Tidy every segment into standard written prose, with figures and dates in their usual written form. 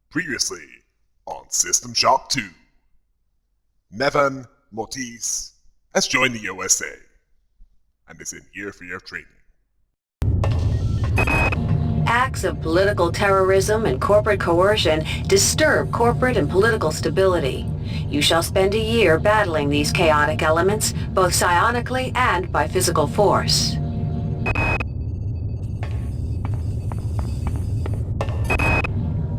Previously on System Shock 2, Nevan Mortise has joined the o.s.a. and is in year for year training. Acts of political terrorism and corporate coercion disturb corporate and political stability. You shall spend a year battling these chaotic elements, both psionically and by physical force.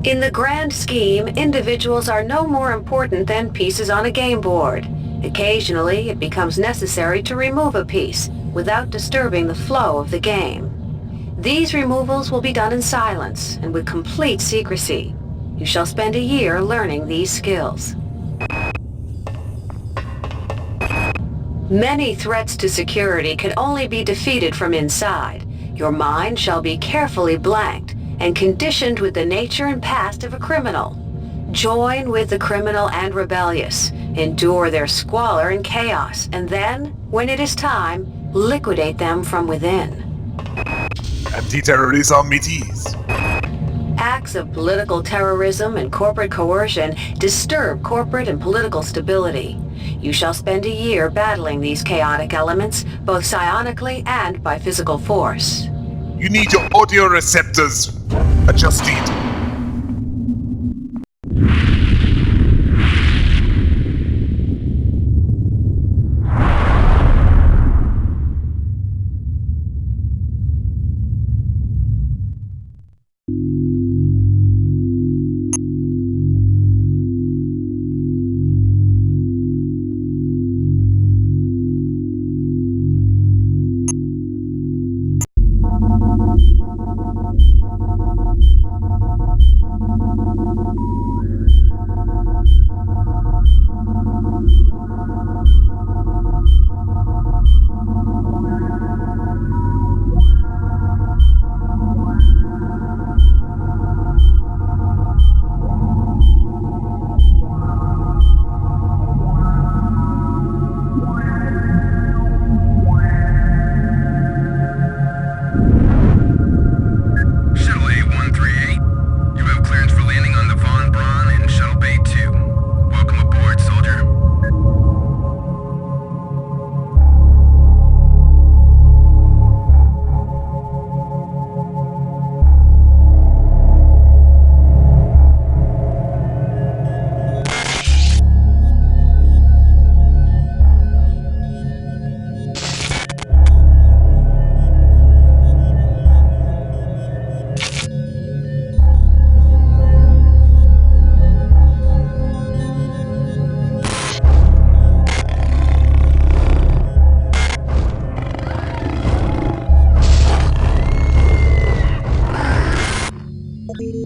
In the grand scheme, individuals are no more important than pieces on a game board. Occasionally, it becomes necessary to remove a piece without disturbing the flow of the game. These removals will be done in silence and with complete secrecy. You shall spend a year learning these skills. Many threats to security can only be defeated from inside. Your mind shall be carefully blanked and conditioned with the nature and past of a criminal. Join with the criminal and rebellious, endure their squalor and chaos, and then, when it is time, liquidate them from within. Anti-terrorism Mortise. Acts of political terrorism and corporate coercion disturb corporate and political stability. You shall spend a year battling these chaotic elements, both psionically and by physical force. You need your audio receptors adjusted.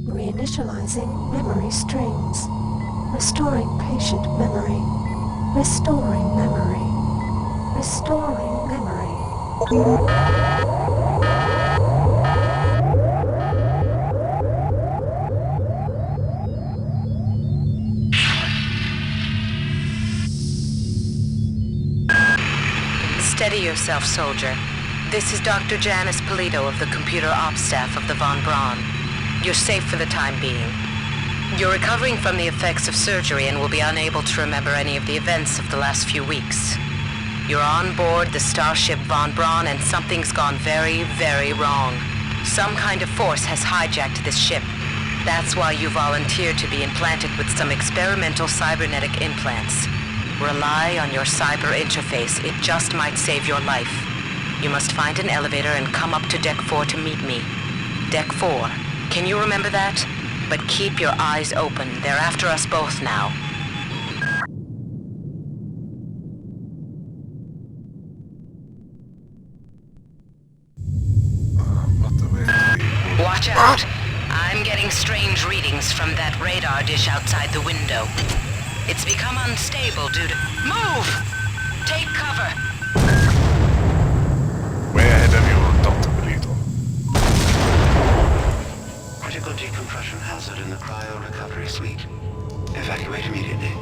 Reinitializing memory strings. Restoring patient memory. Restoring memory. Restoring memory. Steady yourself, soldier. This is Dr. Janice Polito of the computer ops staff of the Von Braun. You're safe for the time being. You're recovering from the effects of surgery and will be unable to remember any of the events of the last few weeks. You're on board the starship Von Braun and something's gone very, very wrong. Some kind of force has hijacked this ship. That's why you volunteered to be implanted with some experimental cybernetic implants. Rely on your cyber interface. It just might save your life. You must find an elevator and come up to Deck 4 to meet me. Deck 4. Can you remember that? But keep your eyes open. They're after us both now. Watch out. I'm getting strange readings from that radar dish outside the window. It's become unstable due to... Move! Take cover! Way ahead of you, Dr. Polito. Critical decompression hazard in the cryo recovery suite. Evacuate immediately.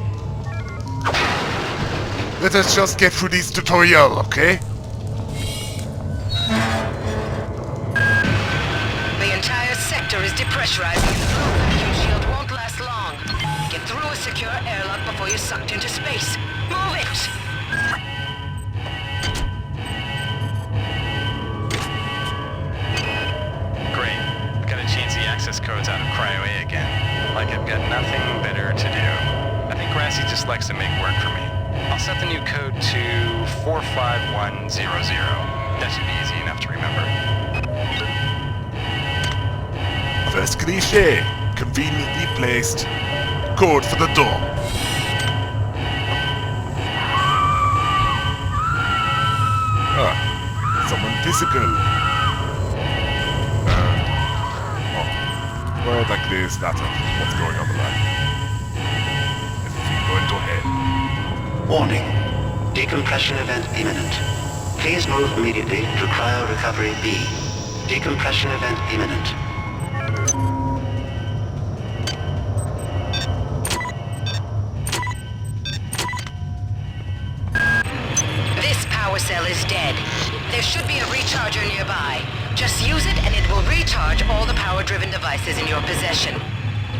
Let us just get through this tutorial, okay? The entire sector is depressurizing and the flow vacuum shield won't last long. Get through a secure airlock before you're sucked into space. Move it! Great. Gotta change the access codes out of Cryo A again. Like I've got nothing better to do. I think Grassy just likes to make work for me. I'll set the new code to 45100. That should be easy enough to remember. First cliché, conveniently placed. Code for the door. Someone physical. Well, that clears that up. What's going on the line? Everything going to head. Warning. Decompression event imminent. Please move immediately to Cryo Recovery B. Decompression event imminent. This power cell is dead. There should be a recharger nearby. Just use it and it will recharge all the power-driven devices in your possession.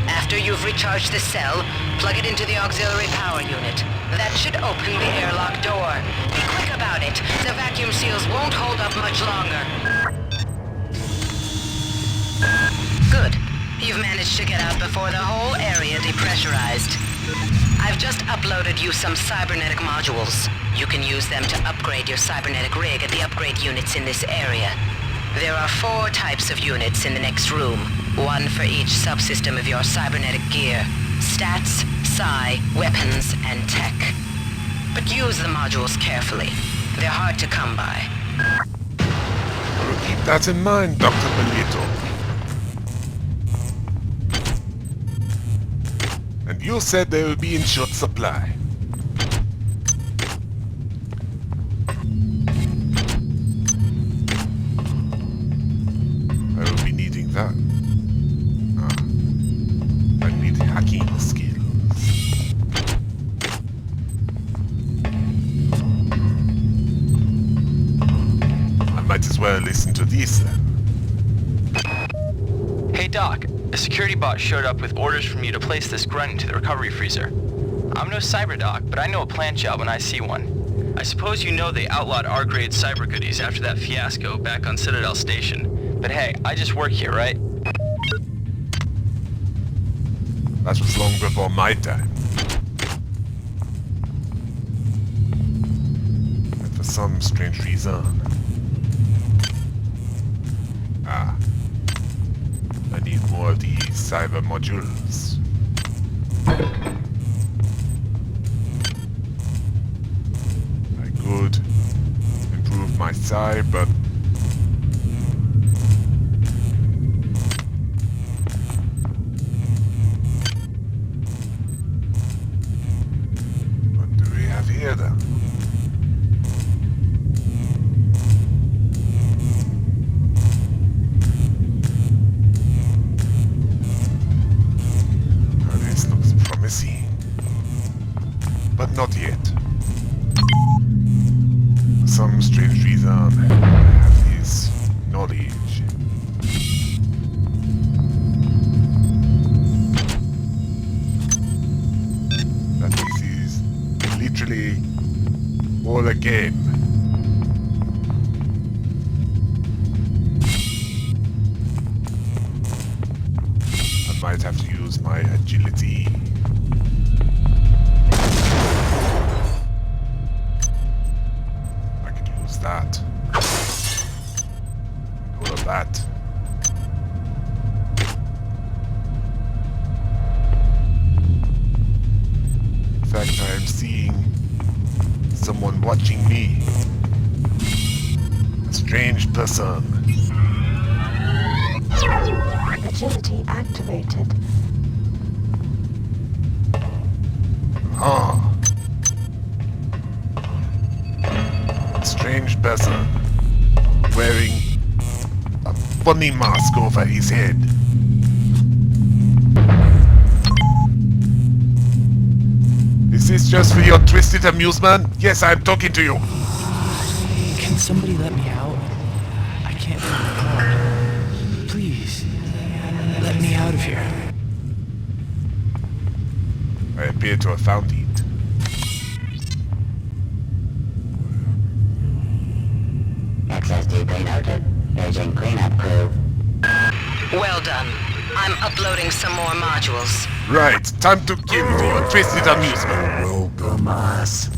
After you've recharged the cell, plug it into the auxiliary power unit. That should open the airlock door. Be quick about it. The vacuum seals won't hold up much longer. Good. You've managed to get out before the whole area depressurized. I've just uploaded you some cybernetic modules. You can use them to upgrade your cybernetic rig at the upgrade units in this area. There are 4 types of units in the next room, one for each subsystem of your cybernetic gear. Stats, psi, weapons, and tech. But use the modules carefully. They're hard to come by. I will keep that in mind, Dr. Belito. And you said they will be in short supply. I will be needing that. I need hacking skills. I might as well listen to these then. Hey Doc, a security bot showed up with orders from you to place this grunt into the recovery freezer. I'm no cyber doc, but I know a plant job when I see one. I suppose you know they outlawed R-grade cyber goodies after that fiasco back on Citadel Station. But hey, I just work here, right? That was long before my time. And for some strange reason... I need more of these cyber modules. I could improve my psi, but... What do we have here then? But not yet. For some strange reason, I have this knowledge. That this is literally all a game. I might have to use my agility. That. All of that. In fact, I am seeing someone watching me. A strange person. Agility activated. Huh. Strange person wearing a funny mask over his head. This Is this just for your twisted amusement? Yes, I'm talking to you. Can somebody let me out? I can't find the car. Please, let me out of here. I appear to have found it. Access deeply noted. Urging cleanup crew. Well done. I'm uploading some more modules. Right, time to give to your twisted amusement. Welcome us.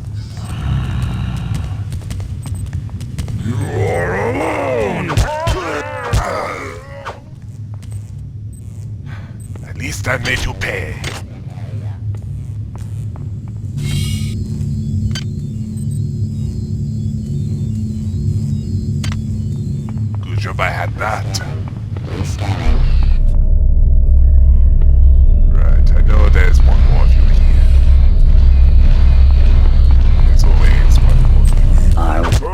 At least I made you pay. Good job I had that. Scanning. Right, I know there's one more of you here. There's always one more of you.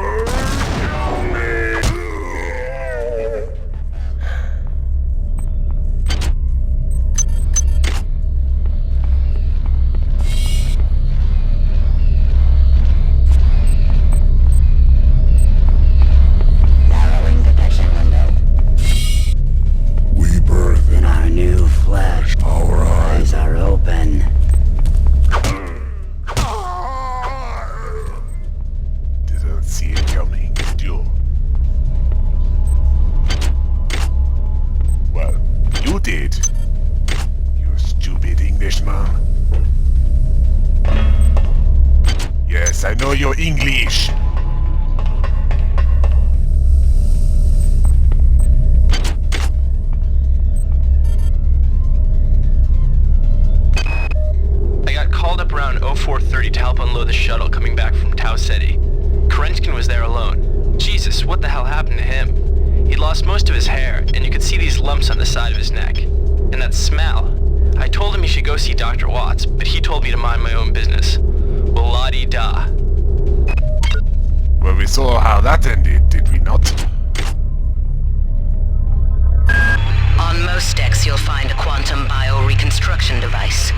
Narrowing detection window. We birth in our new flesh. Our eyes are open. Didn't see it coming, did you? Well, you did. You stupid Englishman. Yes, I know you're English. I got called up around 0430 to help unload the shuttle coming back from Tau Ceti. Kerenskin was there alone. Jesus, what the hell happened to him? He'd lost most of his hair, and you could see these lumps on the side of his neck. And that smell. I told him he should go see Dr. Watts, but he told me to mind my own business. Well, la-di-da. Well, we saw how that ended, did we not? On most decks, you'll find a quantum bioreconstruction device.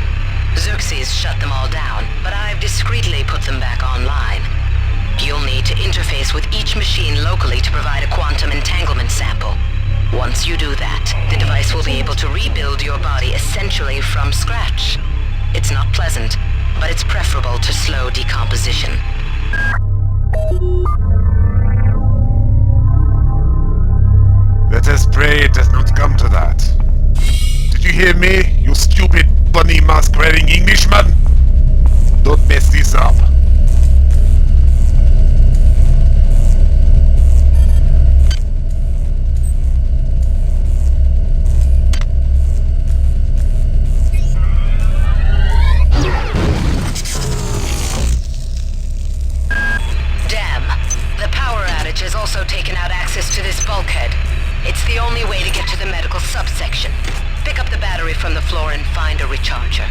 Xerxes shut them all down, but I've discreetly put them back online. You'll need to interface with each machine locally to provide a quantum entanglement sample. Once you do that, the device will be able to rebuild your body essentially from scratch. It's not pleasant, but it's preferable to slow decomposition. Let us pray it does not come to that. Did you hear me, you stupid bunny mask-wearing Englishman? Don't mess this up. Damn. The power outage has also taken out access to this bulkhead. It's the only way to get to the medical subsection. Pick up the battery from the floor and find a recharger.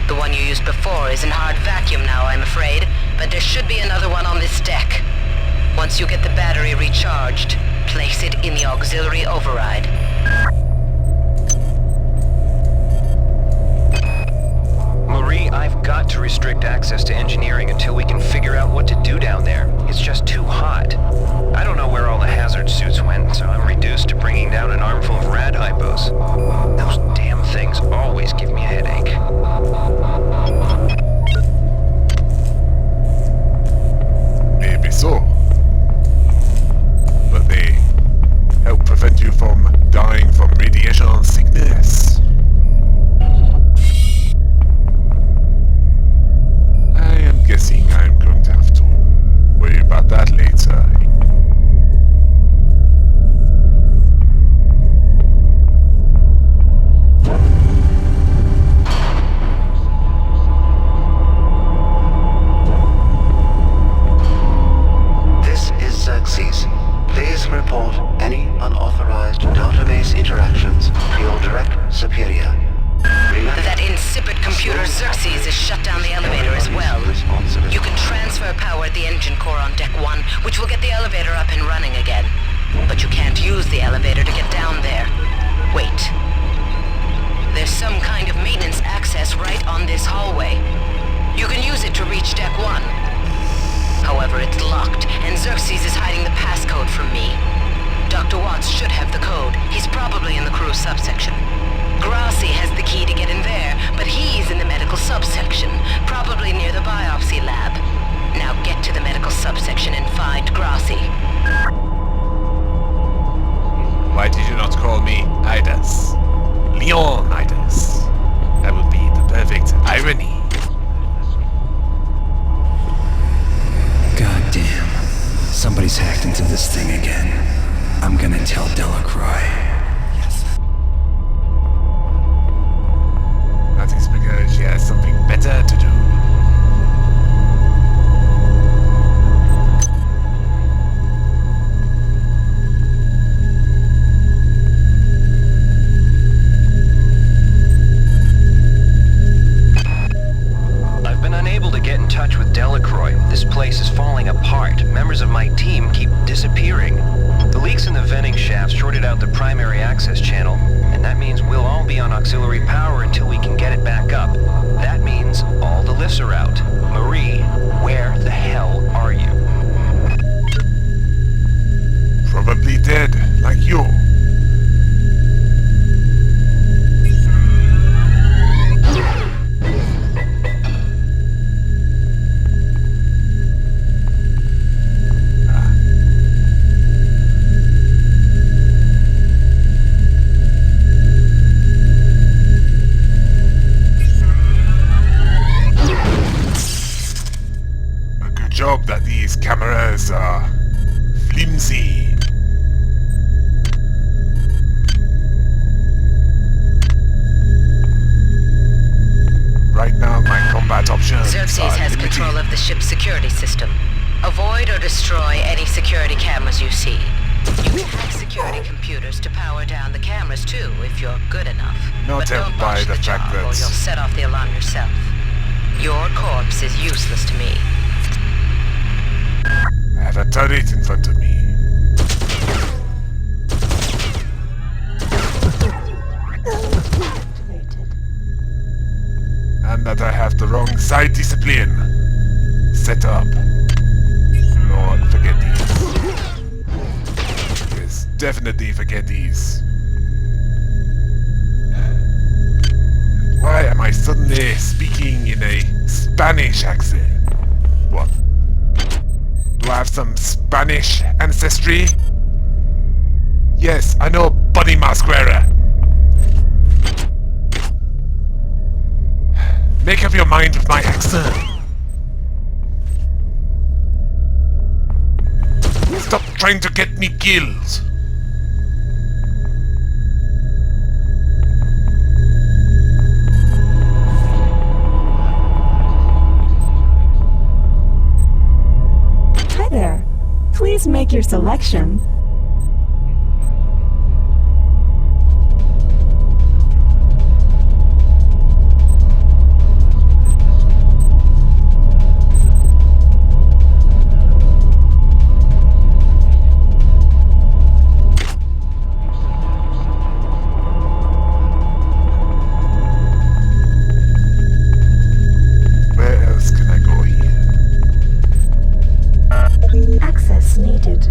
The one you used before is in hard vacuum now, I'm afraid, but there should be another one on this deck. Once you get the battery recharged, place it in the auxiliary override. Marie, I've got to restrict access to engineering until we can figure out what to do down there. It's just too hot. I don't know where all the hazard suits went, so I'm reduced to bringing down an armful of rad hypos. Those damn things always give me a headache. Maybe so. But they help prevent you from dying from radiation sickness. I am guessing I'm going to have to worry about that later. This is Xerxes. Please report any unauthorized database interactions to your direct superior. Remember, That insipid computer Xerxes has shut down the elevator as well. You can transfer power at the engine core on Deck 1, which will get the elevator up and running again. But you can't use the elevator to get down there. Wait. There's some kind of maintenance access right on this hallway. You can use it 1. However, it's locked, and Xerxes is hiding the passcode from me. Dr. Watts should have the code. He's probably in the crew subsection. Grassi has the key to get in there, but he's in the medical subsection, probably near the biopsy lab. Now get to the medical subsection and find Grassi. Why did you not call me Idas? Leonidas. That would be the perfect irony. God damn. Somebody's hacked into this thing again. I'm gonna tell Delacroix. That is because she has something better to do. I've been unable to get in touch with Delacroix. This place is falling apart. Members of my team keep disappearing. The leaks in the venting shaft shorted out the primary access channel, and that means we'll all be on auxiliary power until we can get it back up. That means all the lifts are out. Marie, where the hell are you? Probably dead, like you. Job that these cameras are flimsy. Right now, my combat options Xerxes are has limited. control of the ship's security system. Avoid or destroy any security cameras you see. You can hack security computers to power down the cameras too, if you're good enough. Not but don't helped by botch the the fact job, that- or you'll set off the alarm yourself. Your corpse is useless to me. I have a turret in front of me. Activated. And that I have the wrong side discipline set up. Lord, forget these. Yes, definitely forget these. Why am I suddenly speaking in a Spanish accent? What? Do I have some Spanish ancestry? Yes, I know Bunny Masquera. Make up your mind with my accent. Stop trying to get me killed. Hi there. Please make your selection. Where else can I go here? Access needed.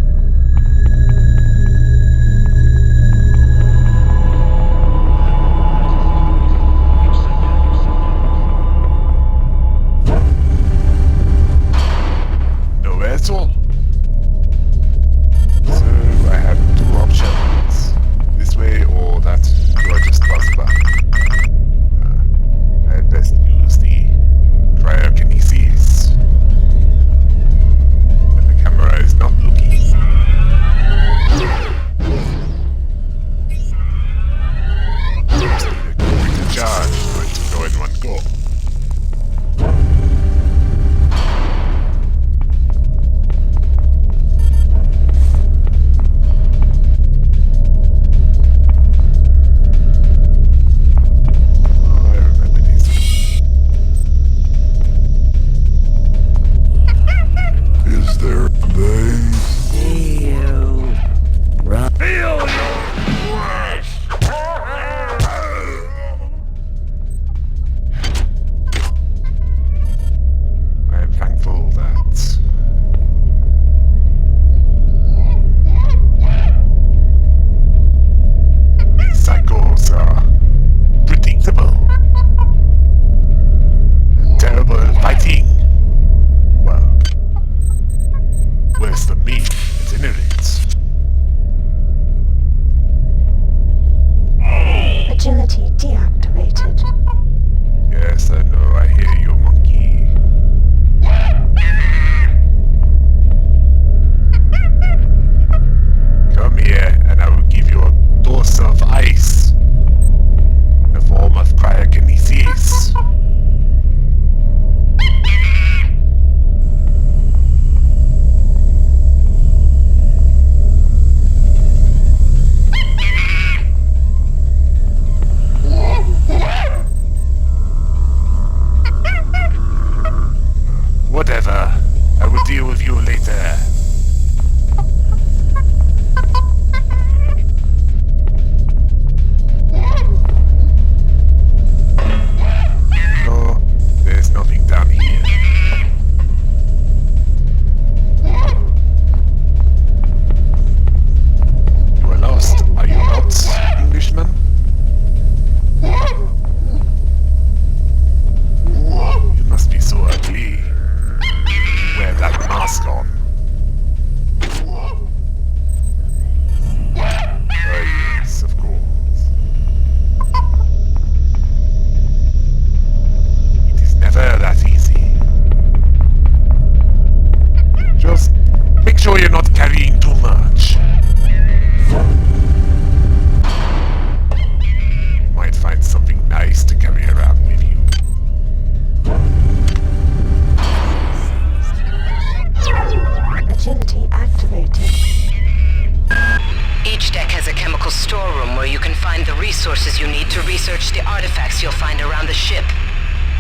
ship.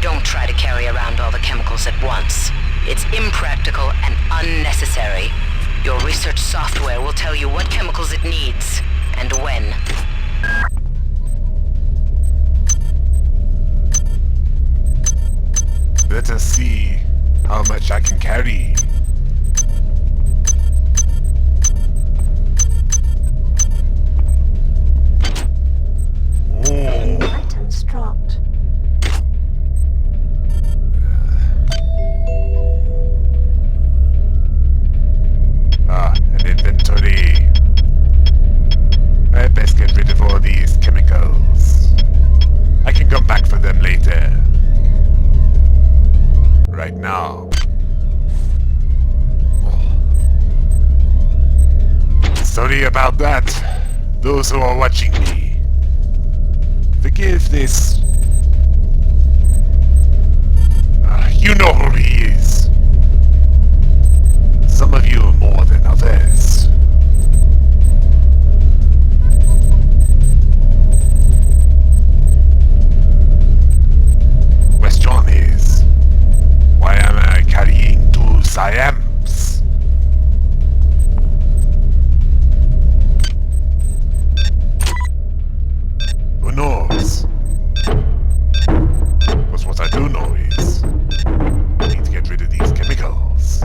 Don't try to carry around all the chemicals at once. It's impractical and unnecessary. Your research software will tell you what chemicals it needs, and when. Let us see how much I can carry. Items dropped. An inventory. I best get rid of all these chemicals. I can come back for them later. Right now. Sorry about that, those who are watching me. Forgive this. You know who he is. Some of you more than others. Question is, why am I carrying two Siams? Who knows? But what I do know is, I need to get rid of these chemicals.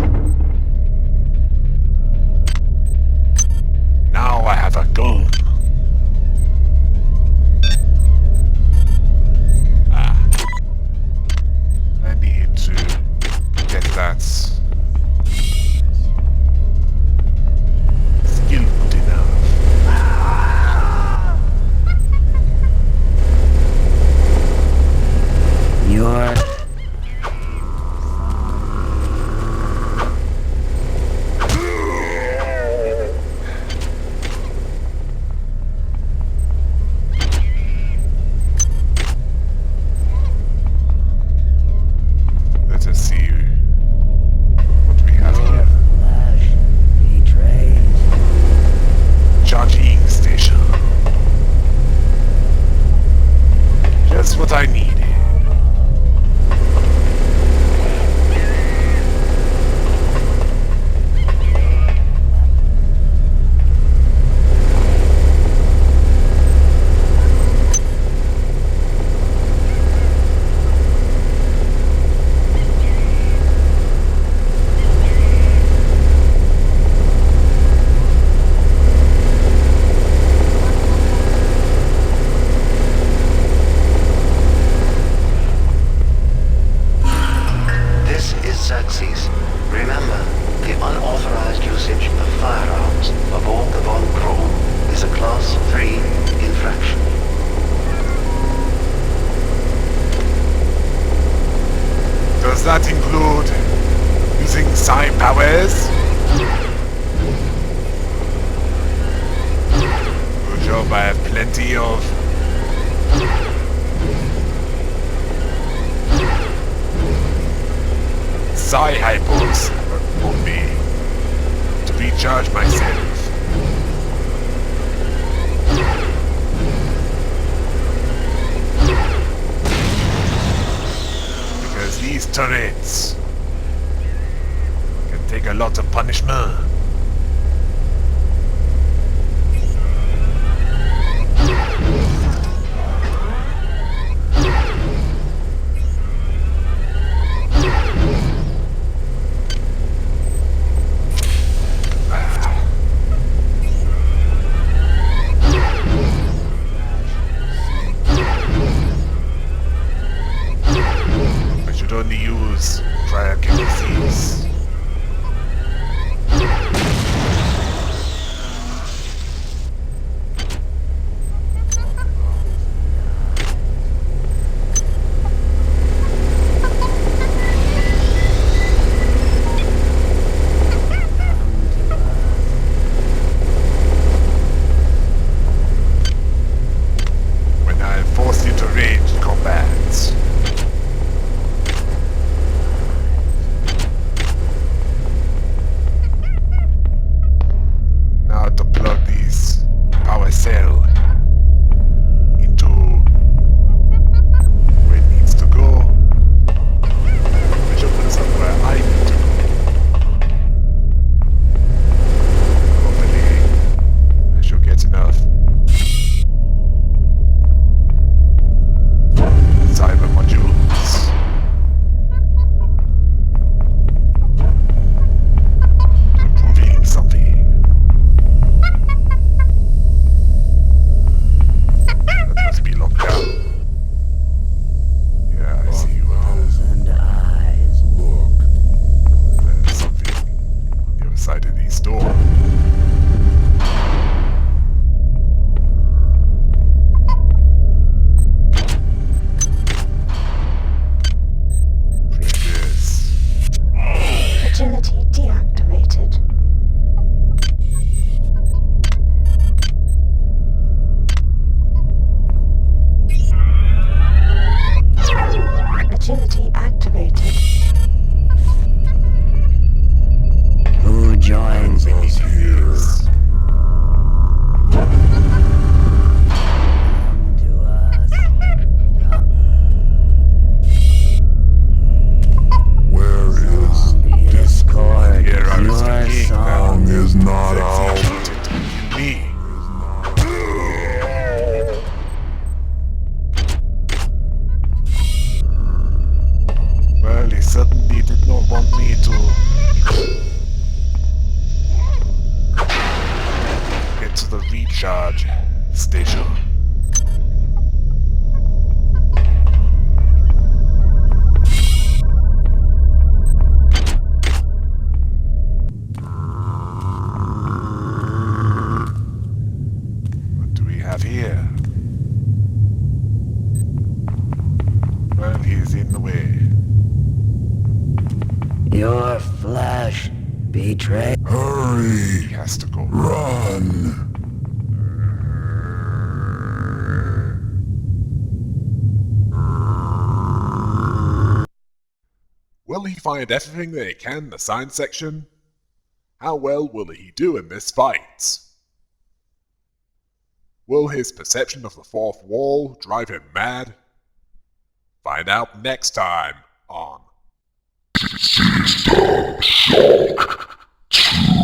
Now I have a gun. I need to get that skill good enough. You're... Let us see what we have here. Flash betrays. Charging station. Just what I needed. This is Xerxes. Remember, the unauthorized usage of firearms aboard the Von Braun is a Class 3 infraction. Does that include using psi powers? Good job, I have plenty of psi hypos on me to recharge myself. Because these turrets can take a lot of punishment. I should only use cryokinesis. When I am forced into ranged combat, certainly did not want me to get to the recharge station. What do we have here? Well, he's in the way. Your flesh betrayed. Hurry! He has to go. Run! Will he find everything that he can in the science section? How well will he do in this fight? Will his perception of the fourth wall drive him mad? Find out next time on System Shock 2.